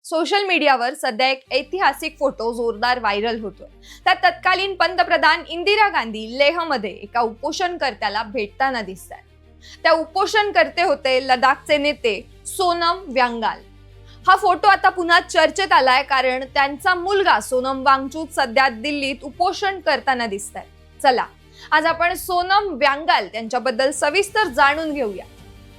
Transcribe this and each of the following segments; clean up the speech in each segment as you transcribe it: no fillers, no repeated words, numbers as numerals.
Social मीडियावर सध्या एक ऐतिहासिक फोटो जोरदार व्हायरल होतोय। त्यात तत्कालीन पंतप्रधान इंदिरा गांधी लेहमध्ये एका उपोषणकर्त्याला भेटताना दिसतात। त्या उपोषणकर्ते होते लडाखचे नेते सोनम वांगचुक। हा फोटो आता पुन्हा चर्चेत आलाय कारण त्यांचा मुलगा सोनम वांगचुक सध्या दिल्लीत उपोषण करताना दिसताय। चला आज आपण सोनम वांगचुक यांच्याबद्दल सविस्तर जाणून घेऊया।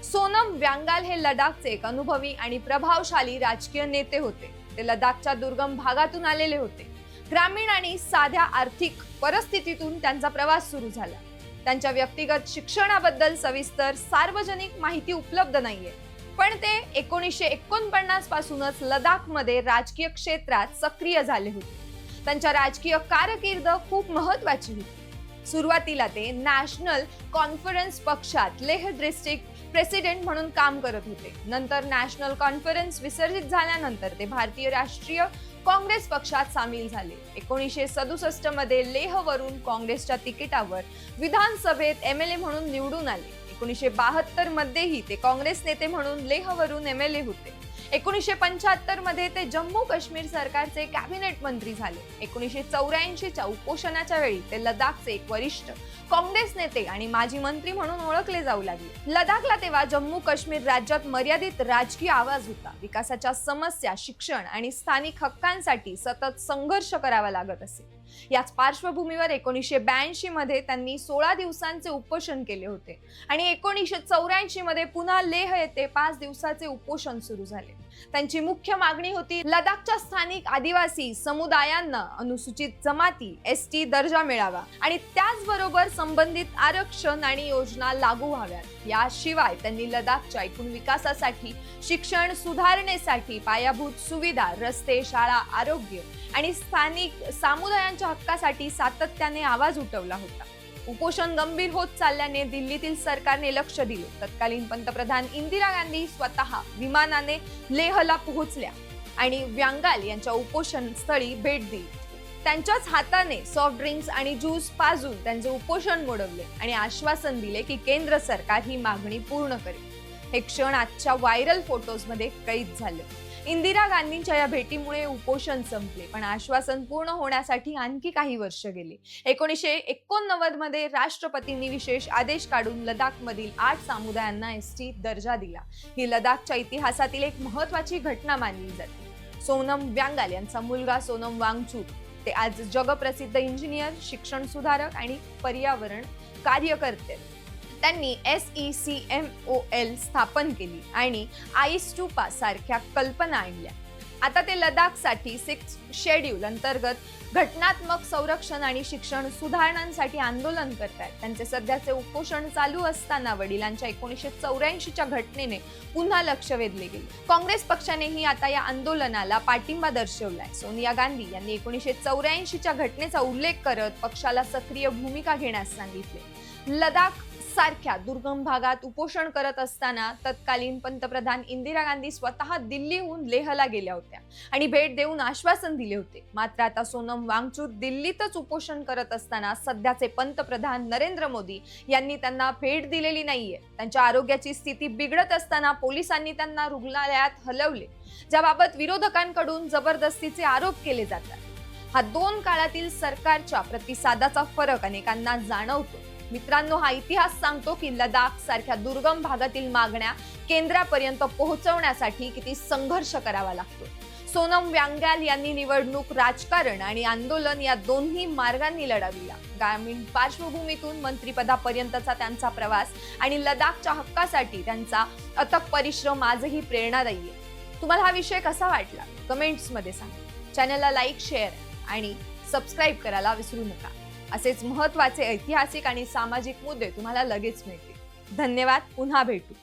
सोनम वांगचुक हे लडाखचे एक अनुभवी आणि प्रभावशाली राजकीय नेते होते। ते लडाखच्या दुर्गम भागातून आलेले होते। ग्रामीण आणि साध्या आर्थिक परिस्थितीतून त्यांचा प्रवास सुरू झाला। त्यांच्या व्यक्तिगत शिक्षणाबद्दल सविस्तर सार्वजनिक माहिती उपलब्ध नाहीये, पण ते 1949 पासूनच लडाखमध्ये राजकीय क्षेत्रात सक्रिय झाले होते। त्यांच्या राजकीय कारकीर्द खूप महत्त्वाची होती। सुरुवातीला ते नॅशनल कॉन्फरन्स पक्षात लेह डिस्ट्रिक्ट प्रेसिडेंट म्हणून काम करत होते। नंतर नॅशनल कॉन्फरन्स विसर्जित झाल्यानंतर ते भारतीय राष्ट्रीय काँग्रेस पक्षात सामील झाले। 1967 मध्ये लेहवरून काँग्रेसच्या तिकिटावर विधानसभेत एमएलए म्हणून निवडून आले। 1972 मध्येही ते काँग्रेस नेते म्हणून लेहवरून एमएलए होते। 1975 मध्ये ते जम्मू काश्मीर सरकारचे कॅबिनेट मंत्री झाले। 1984 च्या उपोषणाच्या वेळी ते लडाखचे एक वरिष्ठ काँग्रेस नेते आणि माजी मंत्री म्हणून ओळखले जाऊ लागले। लडाखला तेव्हा जम्मू काश्मीर राज्यात मर्यादित राजकीय आवाज होता। विकासाच्या समस्या, शिक्षण आणि स्थानिक हक्कांसाठी सतत संघर्ष करावा लागत असे। याच पार्श्वभूमीवर 1982 मध्ये त्यांनी 16 दिवसांचे उपोषण केले होते आणि 1984 मध्ये पुन्हा लेह येथे 5 दिवसाचे उपोषण सुरू झाले। त्यांची मुख्य मागणी होती लडाखच्या स्थानिक आदिवासी समुदायांना अनुसूचित जमाती एसटी दर्जा मिळावा आणि त्याचबरोबर संबंधित आरक्षण आणि योजना लागू व्हाव्यात। याशिवाय त्यांनी लडाखच्या एकूण विकासासाठी, शिक्षण सुधारणेसाठी, पायाभूत सुविधा, रस्ते, शाळा, आरोग्य आणि स्थानिक समुदायांच्या हक्कासाठी सातत्याने आवाज उठवला होता। उपोषण गंभीर होत चालल्याने दिल्लीतील सरकारने लक्ष दिले। तत्कालीन पंतप्रधान इंदिरा गांधी स्वतः विमानाने लेहला पोहोचल्या आणि वांगचुक यांच्या उपोषण स्थळी भेट दिली। त्यांच्याच हाताने सॉफ्ट ड्रिंक्स आणि ज्यूस पाजून त्यांचे उपोषण मोडवले आणि आश्वासन दिले की केंद्र सरकार ही मागणी पूर्ण करेल। हे क्षण आजच्या व्हायरल फोटोजमध्ये कैद झाले। इंदिरा गांधींच्या या भेटीमुळे उपोषण संपले, पण आश्वासन पूर्ण होण्यासाठी आणखी काही वर्ष गेली। 1989 मध्ये राष्ट्रपतींनी विशेष आदेश काढून लडाखमधील 8 समुदायांना एसटी दर्जा दिला। ही लडाखच्या इतिहासातील एक महत्त्वाची घटना मानली जाते। सोनम वांगचुक यांचा मुलगा सोनम वांगचुक ते आज जगप्रसिद्ध इंजिनियर, शिक्षण सुधारक आणि पर्यावरण कार्यकर्ते। त्यांनी SECMOL स्थापन केली आणि आईस्टूपा सारख्या कल्पना आणल्या। आता ते लडाखसाठी 6 शेड्यूल अंतर्गत घटनात्मक संरक्षण आणि शिक्षण सुधारणांसाठी आंदोलन करतात। त्यांचे सध्याचे उपोषण चालू असताना वडिलांच्या 1984 च्या घटनेने पुन्हा लक्ष वेधले गेले। काँग्रेस पक्षानेही आता या आंदोलनाला पाठिंबा दर्शवलाय। सोनिया गांधी यांनी 1984 च्या घटनेचा उल्लेख करत पक्षाला सक्रिय भूमिका घेण्यास सांगितले। लडाख सारख्या दुर्गम भागात उपोषण करत असताना तत्कालीन पंतप्रधान इंदिरा गांधी स्वतः दिल्लीहून लेहला गेल्या होत्या आणि भेट देऊन आश्वासन दिले होते। मात्र आता सोनम वांगचुक दिल्लीतच उपोषण करत असताना सध्याचे पंतप्रधान नरेंद्र मोदी यांनी त्यांना भेट दिलेली नाहीये। त्यांच्या आरोग्याची स्थिती बिघडत असताना पोलिसांनी त्यांना रुग्णालयात हलवले, ज्याबाबत विरोधकांकडून जबरदस्तीचे आरोप केले जातात। हा 2 काळातील सरकारच्या प्रतिसादाचा फरक अनेकांना जाणवतो। मित्रांनो, हा इतिहास सांगतो की लडाख सारख्या दुर्गम भागातील मागण्या केंद्रापर्यंत पोहोचवण्यासाठी किती संघर्ष करावा लागतो। सोनम वांगचुक यांनी निवडणूक, राजकारण आणि आंदोलन या दोन्ही मार्गांनी लढा दिला। ग्रामीण पार्श्वभूमीतून मंत्रिपदापर्यंतचा त्यांचा प्रवास आणि लडाखच्या हक्कासाठी त्यांचा अथक परिश्रम आजही प्रेरणादायी आहे। तुम्हाला हा विषय कसा वाटला कमेंट्समध्ये सांगा। चॅनलला लाईक, शेअर आणि सबस्क्राईब करायला विसरू नका। असेच महत्त्वाचे ऐतिहासिक आणि सामाजिक मुद्दे तुम्हाला लगेच मिळतील। धन्यवाद, पुन्हा भेटू।